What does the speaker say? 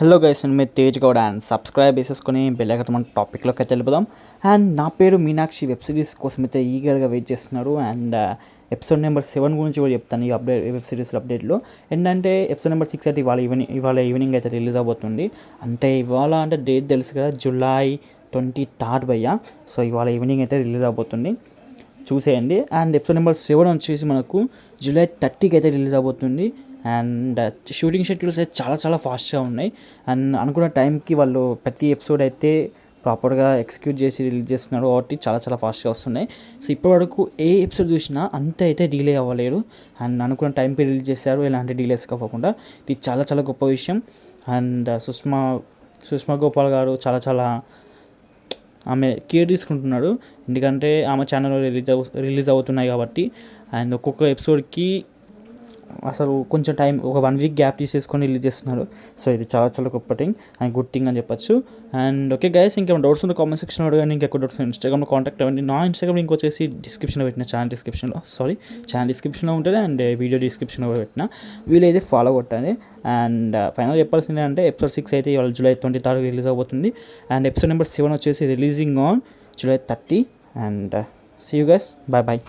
Hello guys, నేను మీ Tej Goud and subscribe చేసేసుకొని bell icon మన టాపిక్లోకి అయితే వెళ్ళిపోదాం. అండ్ నా పేరు మీనాక్షి. వెబ్ సిరీస్ కోసం అయితే ఈగర్గా వెయిట్ చేస్తున్నారు. అండ్ ఎపిసోడ్ నెంబర్ 7 గురించి కూడా చెప్తాను ఈ వెబ్ సిరీస్ అప్డేట్లో. ఏంటంటే ఎపిసోడ్ నెంబర్ 6 అయితే ఇవాళ ఈవినింగ్ అయితే రిలీజ్ అవబోతుంది. అంటే ఇవాళ అంటే డేట్ తెలుసు కదా, జూలై 23 భయ్యా. సో ఇవాళ ఈవినింగ్ అయితే రిలీజ్ అవబోతుంది, చూసేయండి. అండ్ ఎపిసోడ్ నెంబర్ 7 వచ్చేసి మనకు జూలై 30కి అయితే రిలీజ్ అవబోతుంది. అండ్ షూటింగ్ షెడ్యూల్స్ అయితే చాలా ఫాస్ట్గా ఉన్నాయి. అండ్ అనుకున్న టైంకి వాళ్ళు ప్రతి ఎపిసోడ్ అయితే ప్రాపర్గా ఎగ్జిక్యూట్ చేసి రిలీజ్ చేస్తున్నారు కాబట్టి చాలా ఫాస్ట్గా వస్తున్నాయి. సో ఇప్పటివరకు ఏ ఎపిసోడ్ చూసినా అంత అయితే డిలే అవ్వలేదు. అండ్ అనుకున్న టైంకి రిలీజ్ చేశారు, ఎలాంటి డిలేస్ కాకుండా. ఇది చాలా గొప్ప విషయం. అండ్ సుష్మా గోపాల్ గారు చాలా ఆమె కేర్ తీసుకుంటున్నాడు, ఎందుకంటే ఆమె ఛానల్లో రిలీజ్ అవుతున్నాయి కాబట్టి. అండ్ ఒక్కొక్క ఎపిసోడ్కి అసలు కొంచెం టైం, ఒక 1 వీక్ గ్యాప్ తీసేసుకొని రిలీజ్ చేస్తున్నారు. సో ఇది చాలా గొప్ప థింగ్ అండ్ గుడ్ థింగ్ అని చెప్పొచ్చు. అండ్ ఓకే గైస్, ఇంకేమైనా డౌట్స్ ఉంటే కామెంట్ సెక్షన్లో అడగండి. ఇంకెక్కువ డౌట్స్ ఇన్స్టాగ్రామ్లో కాంటాక్ట్ అవ్వండి. నా ఇన్స్టాగ్రామ్ లింక్ వచ్చేసి డిస్క్రిప్షన్లో పెట్టిన, ఛానల్ డిస్క్రిప్షన్లో ఉంటుంది. అండ్ వీడియో డిస్క్రిప్షన్లో పెట్టిన, వీలైతే ఫాలో కొట్టండి. అండ్ ఫైనల్ చెప్పాల్సింది అంటే ఎపిసోడ్ 6 అయితే ఇవాళ జూలై 23 రిలీజ్ అవబోతుంది. అండ్ ఎపిసోడ్ నెంబర్ 7 వచ్చేసి releasing on July 30. And see you guys, bye.